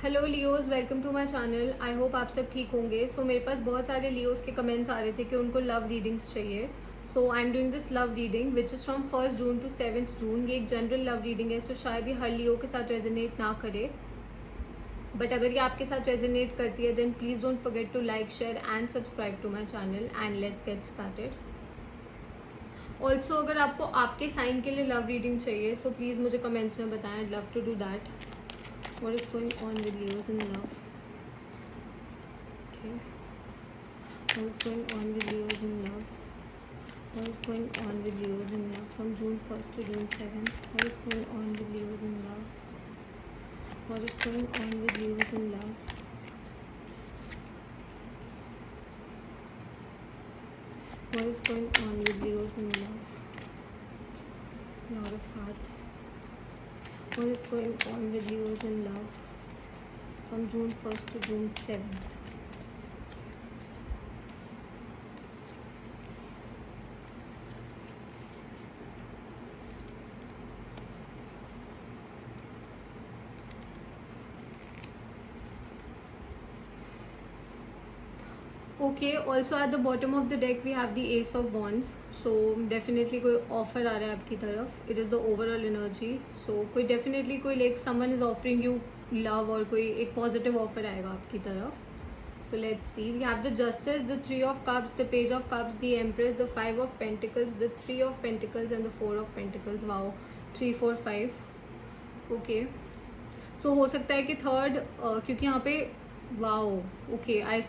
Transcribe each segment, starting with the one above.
Hello Leos, welcome to my channel. I hope आप सब ठीक होंगे। मेरे पास बहुत सारे लियोज के कमेंट्स आ रहे थे कि उनको लव रीडिंग्स चाहिए। I am doing this love reading which is from 1 June to 7 June. ये एक जनरल लव रीडिंग है, शायद ये हर लियो के साथ रेजोनेट ना करे, बट अगर ये आपके साथ रेजोनेट करती है then please don't forget to like, share and subscribe to my channel and let's get started. Also अगर आपको आपके साइन के लिए लव रीडिंग चाहिए प्लीज़ मुझे कमेंट्स में बताएं। I love to do that. What is going on with Leos in love? Okay. What is going on with Leos in love? What is going on with Leos in love from June 1st to June 7th? What is going on with Leos in love? What is going on with Leos in love? What is going on with Leos in love? Lord of Hearts. What is going on with Leos in love from June 1st to June 7th? Okay, also at the bottom of the deck we have the Ace of Wands. Definitely कोई offer आ रहा है आपकी तरफ. It is the overall energy. कोई definitely कोई like someone is offering you love और कोई एक positive offer आएगा आपकी तरफ. Let's see. We have the Justice, the 3 of Cups, the Page of Cups, the Empress, the 5 of Pentacles, the 3 of Pentacles and the 4 of Pentacles. Wow, 3, 4, 5. Okay. हो सकता है कि थर्ड क्योंकि यहाँ पे wow okay I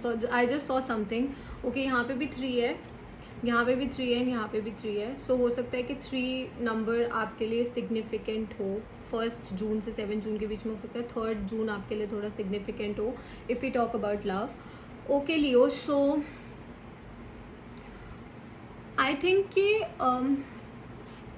just saw something. Okay, यहाँ पे भी 3 है, यहाँ पे भी 3 है, यहाँ पे भी 3 है। हो सकता है कि 3 नंबर आपके लिए सिग्निफिकेंट हो। 1 जून से 7 जून के बीच में हो सकता है 3 जून आपके लिए थोड़ा सिग्निफिकेंट हो if we talk about love. Okay Leo, I think कि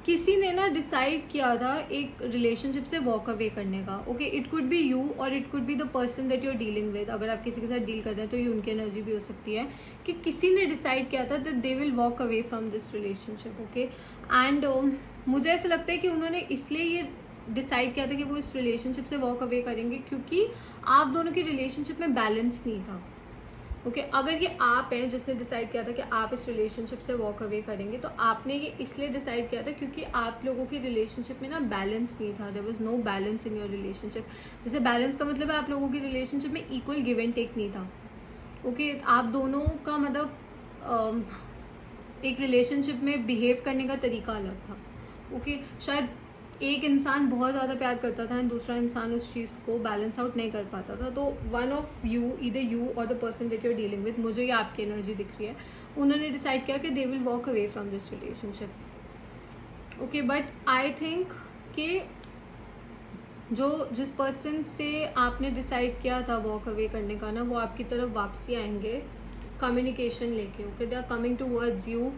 किसी ने ना डिसाइड किया था एक रिलेशनशिप से वॉक अवे करने का। Okay, it could be you or it could be the person that you are dealing with. अगर आप किसी के साथ डील करते हैं तो ये उनकी एनर्जी भी हो सकती है कि किसी ने डिसाइड किया था that they will walk away from this relationship. Okay, and मुझे ऐसा लगता है कि उन्होंने इसलिए ये डिसाइड किया था कि वो इस रिलेशनशिप से वॉक अवे करेंगे क्योंकि आप दोनों की रिलेशनशिप में बैलेंस नहीं था। ओके, अगर ये आप हैं जिसने डिसाइड किया था कि आप इस रिलेशनशिप से वॉक अवे करेंगे तो आपने ये इसलिए डिसाइड किया था क्योंकि आप लोगों की रिलेशनशिप में ना बैलेंस नहीं था। There was no balance in your relationship. जैसे बैलेंस का मतलब है आप लोगों की रिलेशनशिप में इक्वल गिव एंड टेक नहीं था। ओके, आप दोनों का मतलब एक रिलेशनशिप में बिहेव करने का तरीका अलग था। ओके, शायद एक इंसान बहुत ज़्यादा प्यार करता था एंड दूसरा इंसान उस चीज़ को बैलेंस आउट नहीं कर पाता था। तो one of you, either you or the person that you are dealing with, मुझे ये आपकी एनर्जी दिख रही है, उन्होंने डिसाइड किया कि they will walk away from this relationship. Okay, but I think कि जिस पर्सन से आपने डिसाइड किया था वॉक अवे करने का ना, वो आपकी तरफ वापसी आएंगे कम्युनिकेशन लेके। Okay, they are coming towards you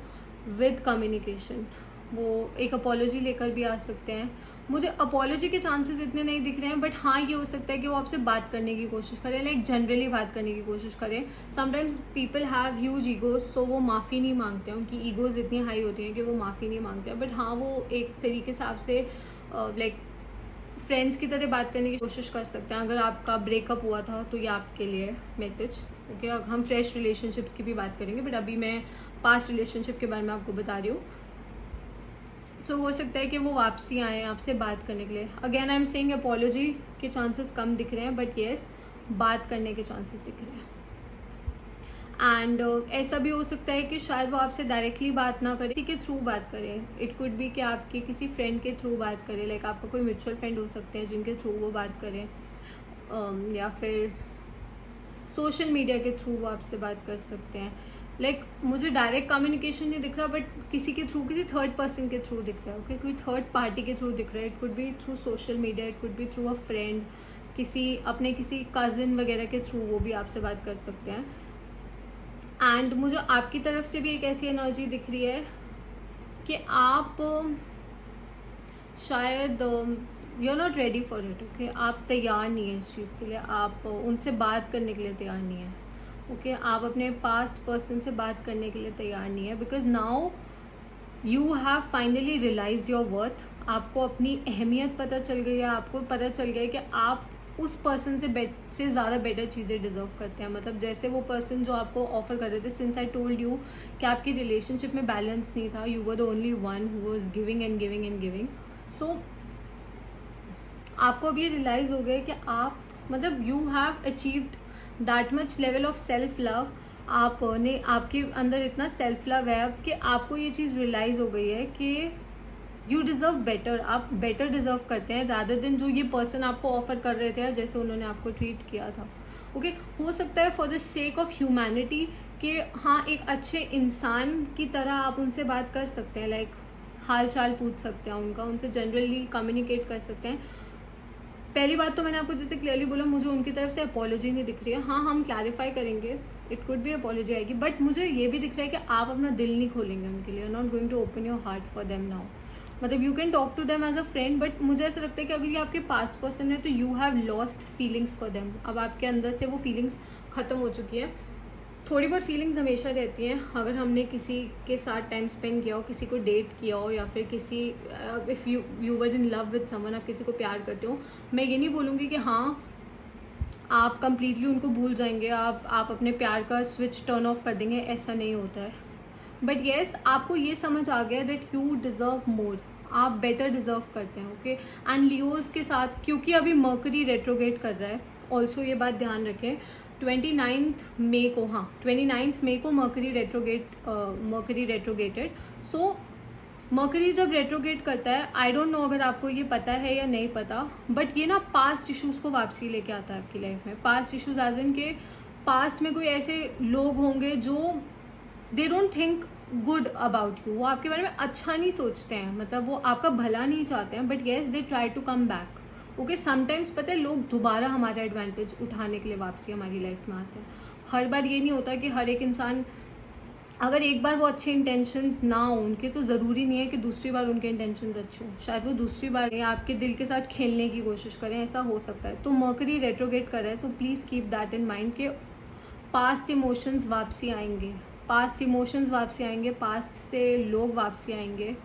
with communication. वो एक अपॉलोजी लेकर भी आ सकते हैं। मुझे अपॉलोजी के चांसेस इतने नहीं दिख रहे हैं, बट हाँ ये हो सकता है कि वो आपसे बात करने की कोशिश करें, लाइक जनरली बात करने की कोशिश करें। Sometimes people have huge egos, so वो माफ़ी नहीं मांगते हैं, उनकी ईगोज इतनी हाई होती हैं कि वो माफ़ी नहीं मांगते हैं। बट हाँ, वो एक तरीके से आपसे लाइक फ्रेंड्स की तरह बात करने की कोशिश कर सकते हैं। अगर आपका ब्रेकअप हुआ था तो ये आपके लिए मैसेज। ओके, हम फ्रेश रिलेशनशिप्स की भी बात करेंगे, बट अभी मैं पास्ट रिलेशनशिप के बारे में आपको बता रही हूँ। हो सकता है कि वो वापसी आए आपसे बात करने के लिए। Again I am saying apology के चांसेस कम दिख रहे हैं, बट येस बात करने के चांसेस दिख रहे हैं। एंड ऐसा भी हो सकता है कि शायद वो आपसे डायरेक्टली बात ना करें, किसी के थ्रू बात करें। इट कुड बी कि आपके किसी फ्रेंड के थ्रू बात करें, लाइक आपका कोई म्यूचुअल फ्रेंड हो सकते हैं जिनके थ्रू वो बात करें, या फिर सोशल मीडिया के थ्रू वो आपसे बात कर सकते हैं। मुझे डायरेक्ट कम्युनिकेशन नहीं दिख रहा, बट किसी के थ्रू, किसी थर्ड पर्सन के थ्रू दिख रहा है। ओके, कोई थर्ड पार्टी के थ्रू दिख रहा है। It could B through social media, it could B through a friend, अपने किसी कजिन वगैरह के थ्रू वो भी आपसे बात कर सकते हैं। एंड मुझे आपकी तरफ से भी एक ऐसी एनर्जी दिख रही है कि आप शायद you are not ready for it. Okay, आप तैयार नहीं है इस चीज़ के लिए, आप उनसे बात करने के लिए तैयार नहीं है। ओके, आप अपने पास्ट पर्सन से बात करने के लिए तैयार नहीं है, because now you have finally realise your worth. आपको अपनी अहमियत पता चल गई है, आपको पता चल गया है कि आप उस पर्सन से ज़्यादा बेटर चीज़ें डिजर्व करते हैं. मतलब जैसे वो पर्सन जो आपको ऑफर कर रहे थे, सिंस आई टोल्ड यू कि आपकी रिलेशनशिप में बैलेंस नहीं था, you were the only one who was giving and giving and giving. So आपको अब ये रियलाइज हो गया कि आप मतलब you have achieved that much level of self love. आपने आपके अंदर इतना सेल्फ लव है अब कि आपको ये चीज़ रियलाइज हो गई है कि यू डिज़र्व बेटर. आप बेटर डिज़र्व करते हैं रादर देन जो ये पर्सन आपको ऑफर कर रहे थे या जैसे उन्होंने आपको ट्रीट किया था. ओके हो सकता है for the sake of humanity कि हाँ एक अच्छे इंसान की तरह आप उनसे बात कर सकते हैं, लाइक हाल चाल पूछ सकते हैं उनका, उनसे जनरली कम्युनिकेट कर सकते हैं. पहली बात तो मैंने आपको जैसे क्लियरली बोला, मुझे उनकी तरफ से अपॉलॉजी नहीं दिख रही है. हाँ हम क्लैरिफाई करेंगे, इट कुड बी अपॉलॉजी आएगी, बट मुझे ये भी दिख रहा है कि आप अपना दिल नहीं खोलेंगे उनके लिए. Not going to open your heart for them now. मतलब you can talk to them as a friend, but मुझे ऐसा लगता है कि अगर ये आपके पास्ट पर्सन है तो you have lost feelings for them. अब आपके अंदर से वो फीलिंग्स खत्म हो चुकी है. थोड़ी बहुत फीलिंग्स हमेशा रहती हैं अगर हमने किसी के साथ टाइम स्पेंड किया हो, किसी को डेट किया हो, या फिर किसी if you were in love with someone, आप किसी को प्यार करते हो. मैं ये नहीं बोलूँगी कि हाँ आप कंप्लीटली उनको भूल जाएंगे, आप अपने प्यार का स्विच टर्न ऑफ कर देंगे, ऐसा नहीं होता है. बट येस आपको ये समझ आ गया दैट यू डिज़र्व मोर, आप बेटर डिज़र्व करते हैं. ओके एंड लियोज के साथ क्योंकि अभी मर्करी रेट्रोगेट कर रहा है, ऑल्सो ये बात ध्यान रखें 29 मई को, हाँ 29 मई को मर्करी रेट्रोगेटेड. सो मर्करी जब रेट्रोगेट करता है, आई डोंट नो अगर आपको ये पता है या नहीं पता, बट ये ना पास्ट इश्यूज को वापसी लेके आता है आपकी लाइफ में. पास्ट इश्यूज एज इन के पास्ट में कोई ऐसे लोग होंगे जो they don't think good about you, वो आपके बारे में अच्छा नहीं सोचते हैं, मतलब वो आपका भला नहीं चाहते हैं, but yes they try to come back. Okay sometimes पता है लोग दोबारा हमारा एडवांटेज उठाने के लिए वापसी हमारी लाइफ में आते हैं. हर बार ये नहीं होता कि हर एक इंसान, अगर एक बार वो अच्छे इंटेंशंस ना हो उनके, तो ज़रूरी नहीं है कि दूसरी बार उनके इंटेंशंस अच्छे हों. शायद वो दूसरी बार आपके दिल के साथ खेलने की कोशिश करें, ऐसा हो सकता है. तो मर्करी रेट्रोगेट कर रहा है, so please keep that in mind कि पास्ट इमोशंस वापसी आएंगे, पास्ट इमोशंस वापसी आएंगे, पास्ट से लोग वापसी आएंगे.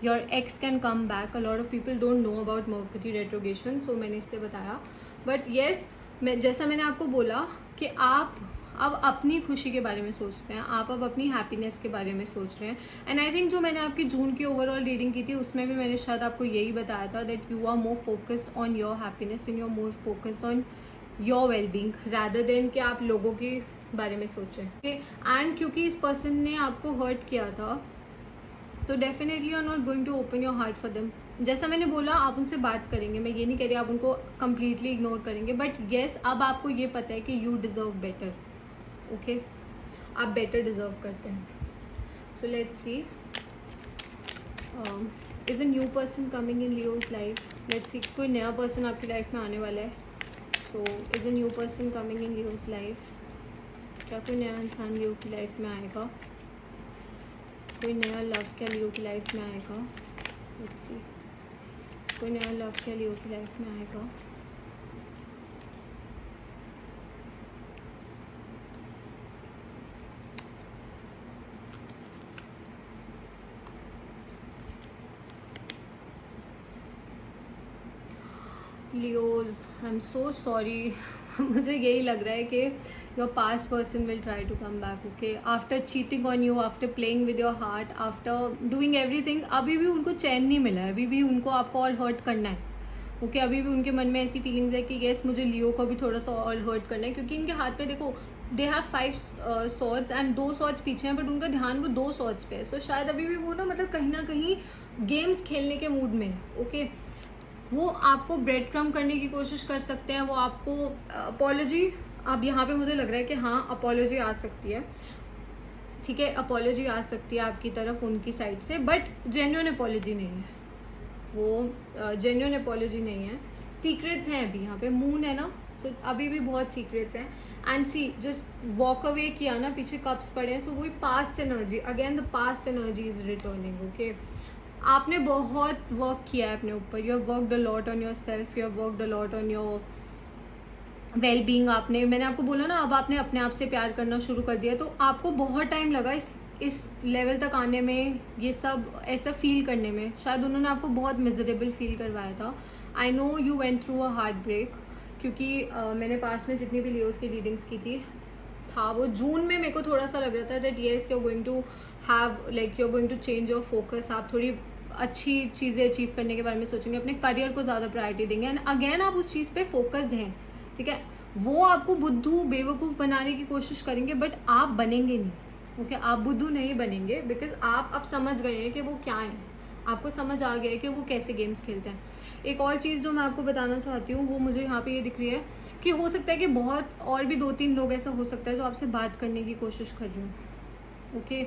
Your ex can come back. A lot of people don't know about Mercury retrogression, so मैंने इसलिए बताया. बट येस जैसा मैंने आपको बोला कि आप अब अपनी खुशी के बारे में सोचते हैं, आप अब अपनी हैप्पीनेस के बारे में सोच रहे हैं. एंड आई थिंक जो मैंने आपकी जून की ओवरऑल रीडिंग की थी उसमें भी मैंने शायद आपको यही बताया था that you are more focused on your happiness and you are more focused on your wellbeing rather than कि आप लोगों के बारे में सोचें. एंड क्योंकि इस पर्सन ने आपको हर्ट किया था तो definitely you are not going to open your heart for them. जैसा मैंने बोला आप उनसे बात करेंगे, मैं ये नहीं कह रही आप उनको कम्प्लीटली इग्नोर करेंगे, बट येस अब आपको ये पता है कि यू डिज़र्व बेटर. ओके आप बेटर डिज़र्व करते हैं. So let's see is a new person coming in Leos life. Let's see कोई नया पर्सन आपकी लाइफ में आने वाला है. So is a new person coming in Leos life. क्या कोई नया इंसान लियो की लाइफ में आएगा? कोई नया लव क्या लियो की लाइफ में आएगा? लेट्स सी कोई नया लव क्या लियो की लाइफ में आएगा? Leos I am so sorry. मुझे यही लग रहा है कि your past person will try to come back. Okay after cheating on you, after playing with your heart, after doing everything, अभी भी उनको चैन नहीं मिला है, अभी भी उनको आपको और हर्ट करना है. ओके अभी भी उनके मन में ऐसी फीलिंग्स है कि येस मुझे लियो को भी थोड़ा सा और हर्ट करना है, क्योंकि इनके हाथ पे देखो they have 5 swords and 2 swords पीछे हैं, बट उनका ध्यान वो 2 सॉर्ड्स पे है. सो शायद अभी भी वो ना कहीं गेम्स खेलने के मूड में है. ओके वो आपको ब्रेड क्रम्ब करने की कोशिश कर सकते हैं, वो आपको अपॉलॉजी, अब यहाँ पे मुझे लग रहा है कि हाँ अपॉलॉजी आ सकती है. ठीक है अपॉलॉजी आ सकती है आपकी तरफ उनकी साइड से, बट जेन्युइन अपॉलॉजी नहीं है. वो जेन्युइन अपॉलॉजी नहीं है. सीक्रेट्स हैं अभी यहाँ पे, मून है ना, सो अभी भी बहुत सीक्रेट्स हैं. And see just walk away किया ना, पीछे कप्स पड़े हैं, सो वही past energy, again the past energy is returning. Okay आपने बहुत वर्क किया है अपने ऊपर, you have worked a lot on yourself, you have worked a lot on your wellbeing. मैंने आपको बोला ना अब आपने अपने आप से प्यार करना शुरू कर दिया, तो आपको बहुत टाइम लगा इस लेवल तक आने में, ये सब ऐसा फील करने में. शायद उन्होंने आपको बहुत मिजरेबल फील करवाया था. I know you went through a heartbreak, क्योंकि मैंने पास में जितनी भी लियोस की रीडिंग्स की थी था वो जून में मेरे को थोड़ा सा लग रहा था that yes you are going to have like you are going to change your focus, आप थोड़ी अच्छी चीज़ें अचीव करने के बारे में सोचेंगे, अपने करियर को ज़्यादा प्रायोरिटी देंगे एंड अगेन आप उस चीज़ पे फोकस्ड हैं, ठीक है। वो आपको बुद्धू बेवकूफ़ बनाने की कोशिश करेंगे बट आप बनेंगे नहीं, ओके आप बुद्धू नहीं बनेंगे, बिकॉज आप अब समझ गए हैं कि वो क्या है, आपको समझ आ गया है कि वो कैसे गेम्स खेलते हैं। एक और चीज़ जो मैं आपको बताना चाहती हूँ वो मुझे यहाँ पे ये दिख रही है कि हो सकता है कि बहुत और भी 2-3 लोग ऐसा हो सकता है जो आपसे बात करने की कोशिश कर रहे हो, ओके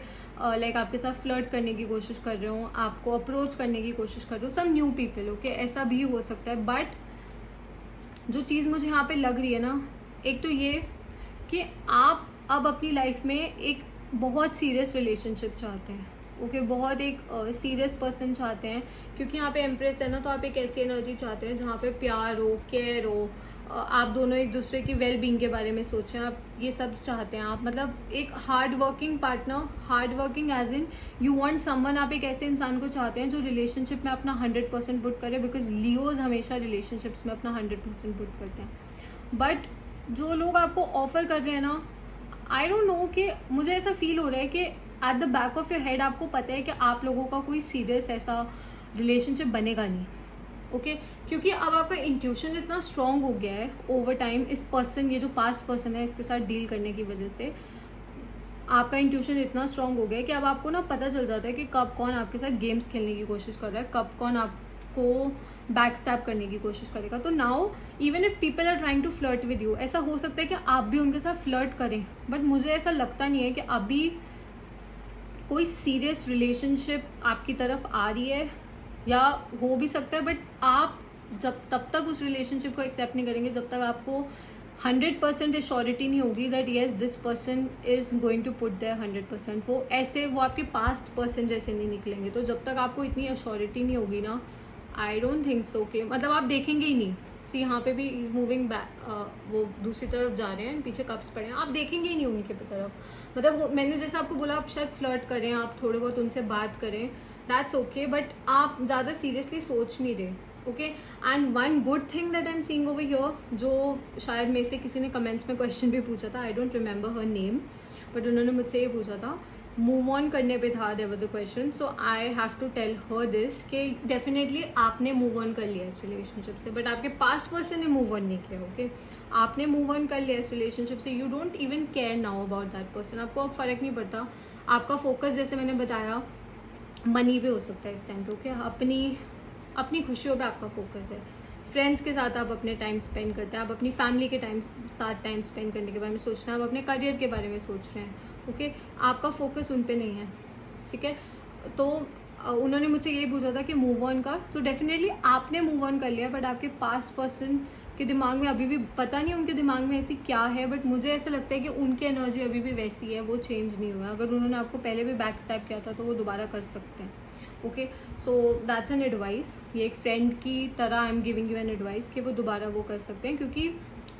लाइक आपके साथ फ्लर्ट करने की कोशिश कर रहे हो, आपको अप्रोच करने की कोशिश कर रहे हो, सम न्यू पीपल, ओके ऐसा भी हो सकता है। बट जो चीज़ मुझे यहाँ पे लग रही है ना, एक तो ये कि आप अब अपनी लाइफ में एक बहुत सीरियस रिलेशनशिप चाहते हैं, ओके बहुत एक सीरियस पर्सन चाहते हैं, क्योंकि यहाँ पे एम्प्रेस है ना, तो आप एक ऐसी एनर्जी चाहते हैं जहाँ पे प्यार हो, केयर हो, आप दोनों एक दूसरे की वेल बींग के बारे में सोचें, आप ये सब चाहते हैं, आप मतलब एक hard working partner, hard working as in you want someone, आप एक ऐसे इंसान को चाहते हैं जो रिलेशनशिप में अपना 100% पुट करे, बिकॉज लियोज हमेशा रिलेशनशिप्स में अपना 100% पुट करते हैं। बट जो लोग आपको ऑफर कर रहे हैं ना, आई डोंट नो कि मुझे ऐसा फील हो रहा है कि at the back of your head आपको पता है कि आप लोगों का कोई सीरियस ऐसा रिलेशनशिप बनेगा नहीं, ओके क्योंकि अब आपका इंट्यूशन इतना स्ट्रांग हो गया है ओवर टाइम, इस पर्सन, ये जो पास्ट पर्सन है इसके साथ डील करने की वजह से आपका इंट्यूशन इतना स्ट्रांग हो गया है कि अब आपको ना पता चल जाता है कि कब कौन आपके साथ गेम्स खेलने की कोशिश कर रहा है, कब कौन आपको बैक स्टैप करने की कोशिश करेगा। तो now even if people are trying to flirt with you, ऐसा हो सकता है कि आप भी उनके साथ फ्लर्ट करें, बट मुझे ऐसा लगता नहीं है कि अभी कोई सीरियस रिलेशनशिप आपकी तरफ आ रही है, या हो भी सकता है, बट आप जब तब तक उस रिलेशनशिप को एक्सेप्ट नहीं करेंगे जब तक आपको 100% एश्योरिटी नहीं होगी that yes this person is going to put there 100%। वो आपके पास्ट पर्सन जैसे नहीं निकलेंगे। तो जब तक आपको इतनी एश्योरिटी नहीं होगी ना, आई डोंट थिंक सो कि मतलब आप देखेंगे ही नहीं। सी यहाँ पे भी इज मूविंग बैक, वो दूसरी तरफ जा रहे हैं, पीछे कप्स पड़े हैं, आप देखेंगे ही नहीं उनके तरफ। मतलब मैंने जैसे आपको बोला आप शायद फ्लर्ट करें, आप थोड़े बहुत उनसे बात करें, दैट्स ओके, बट आप ज़्यादा सीरियसली सोच नहीं रहे, okay. And one good thing that I am seeing over here, जो शायद मेरे से किसी ने कमेंट्स में क्वेश्चन भी पूछा था, I don't remember her name, but उन्होंने मुझसे ये पूछा था, मूव ऑन करने पे था, there was a question, so I have to tell her this कि डेफिनेटली आपने मूव ऑन कर लिया इस रिलेशनशिप से, बट आपके पास्ट पर्सन ने मूव ऑन नहीं किया, ओके आपने मूव ऑन कर लिया इस रिलेशनशिप से, you don't even care now about that person, आपको अब फर्क नहीं पड़ता। आपका फोकस जैसे मैंने बताया मनी पे हो सकता है इस टाइम पे, ओके अपनी खुशियों पे आपका फोकस है, फ्रेंड्स के साथ आप अपने टाइम स्पेंड करते हैं, आप अपनी फैमिली के साथ टाइम स्पेंड करने के बारे में सोचते हैं, आप अपने करियर के बारे में सोच रहे हैं, ओके आपका फोकस उन पे नहीं है, ठीक है। तो उन्होंने मुझसे यही पूछा था कि मूव ऑन का, तो डेफिनेटली आपने मूव ऑन कर लिया, बट आपके पास्ट पर्सन के दिमाग में अभी भी पता नहीं उनके दिमाग में ऐसी क्या है, बट मुझे ऐसा लगता है कि उनकी एनर्जी अभी भी वैसी है, वो चेंज नहीं हुआ है। अगर उन्होंने आपको पहले भी बैक स्टैप किया था तो वो दोबारा कर सकते हैं, okay so that's an advice, ये एक फ्रेंड की तरह I am giving you an advice कि वो दोबारा वो कर सकते हैं, क्योंकि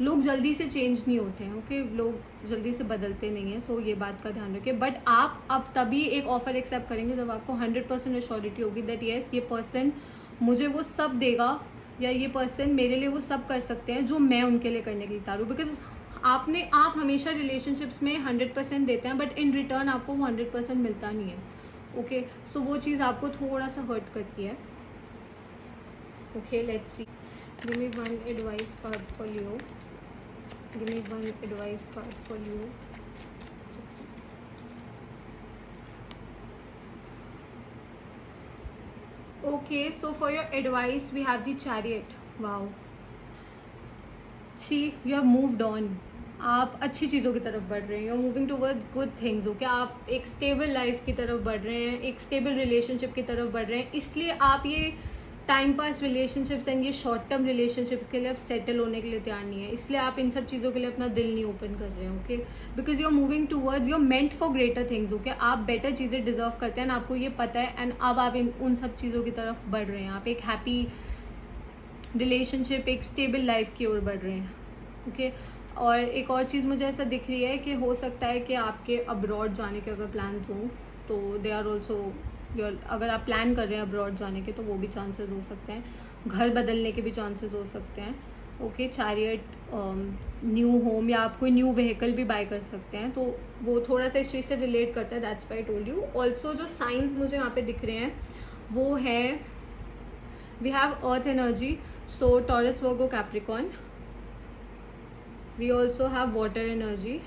लोग जल्दी से चेंज नहीं होते हैं, ओके लोग जल्दी से बदलते नहीं हैं, सो ये बात का ध्यान रखें। बट आप अब तभी एक ऑफर एक्सेप्ट करेंगे जब आपको 100% एश्योरिटी होगी दैट येस ये पर्सन मुझे वो सब देगा, या ये पर्सन मेरे लिए वो सब कर सकते हैं जो मैं उनके लिए करने के लिए तैयार हूँ। बिकॉज आप हमेशा रिलेशनशिप्स में 100% देते हैं, बट इन रिटर्न आपको वो 100% मिलता नहीं है, ओके सो वो चीज़ आपको थोड़ा सा हर्ट करती है, okay let's see, give me one advice card for you, give me one advice card for you. Okay, so for your advice we have the Chariot. Wow, see you have moved on, आप अच्छी चीज़ों की तरफ बढ़ रहे हैं, you are moving towards good things, okay आप एक स्टेबल लाइफ की तरफ बढ़ रहे हैं, एक स्टेबल रिलेशनशिप की तरफ बढ़ रहे हैं, इसलिए आप ये टाइम पास रिलेशनशिप्स एंड ये शॉर्ट टर्म रिलेशनशिप्स के लिए आप सेटल होने के लिए तैयार नहीं है, इसलिए आप इन सब चीज़ों के लिए अपना दिल नहीं ओपन कर रहे हैं, okay because you are moving towards, you are meant for greater things, okay आप बेटर चीज़ें डिजर्व करते हैं, आपको ये पता है, एंड अब आप उन सब चीज़ों की तरफ बढ़ रहे हैं, आप एक हैप्पी रिलेशनशिप, एक स्टेबल लाइफ की ओर बढ़ रहे हैं, ओके और एक और चीज़ मुझे ऐसा दिख रही है कि हो सकता है कि आपके अब्रॉड जाने के अगर प्लान्स हों तो दे आर ऑल्सो अगर आप प्लान कर रहे हैं अब्रॉड जाने के तो वो भी चांसेस हो सकते हैं, घर बदलने के भी चांसेस हो सकते हैं। ओके, चैरियट, न्यू होम या आप कोई न्यू व्हीकल भी बाय कर सकते हैं, तो वो थोड़ा सा इस चीज़ से रिलेट करता है, that's why I told you. Also जो साइंस मुझे यहाँ पे दिख रहे हैं वो है, we have earth energy, so Taurus, Virgo, Capricorn. We also have water energy,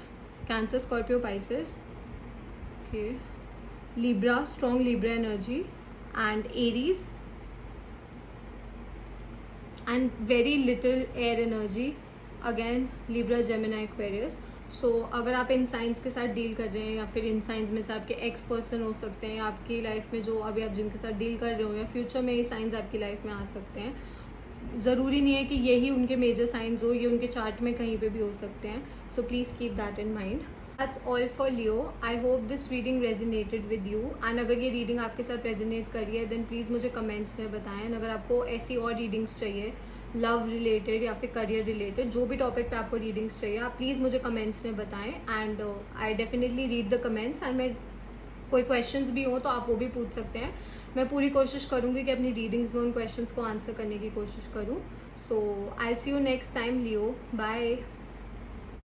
Cancer, Scorpio, Pisces. Okay, Libra, strong Libra energy, and Aries, and very little air energy, again Libra, Gemini, Aquarius. सो अगर आप in science के साथ deal कर रहे हैं या फिर in science में से आपके एक्स पर्सन हो सकते हैं, आपकी लाइफ में जो अभी आप जिनके साथ डील कर रहे हो, या फ्यूचर में ये साइंस आपकी लाइफ में आ सकते हैं। ज़रूरी नहीं है कि यही उनके मेजर साइंस हो, ये उनके चार्ट में कहीं पे भी हो सकते हैं। So please keep that in mind. That's all for Leo. I hope this reading resonated with you. And अगर ये रीडिंग आपके साथ रेजोनेट करी है देन प्लीज़ मुझे कमेंट्स में बताएं। अगर आपको ऐसी और रीडिंग्स चाहिए, लव रिलेटेड या फिर करियर रिलेटेड, जो भी टॉपिक पे आपको रीडिंग्स चाहिए, आप प्लीज़ मुझे कमेंट्स में बताएं। And I definitely read the comments, and मैं कोई क्वेश्चंस भी हो तो आप वो भी पूछ सकते हैं। मैं पूरी कोशिश करूँगी कि अपनी रीडिंग्स में उन क्वेश्चंस को आंसर करने की कोशिश करूँ। So I see you next time Leo, bye.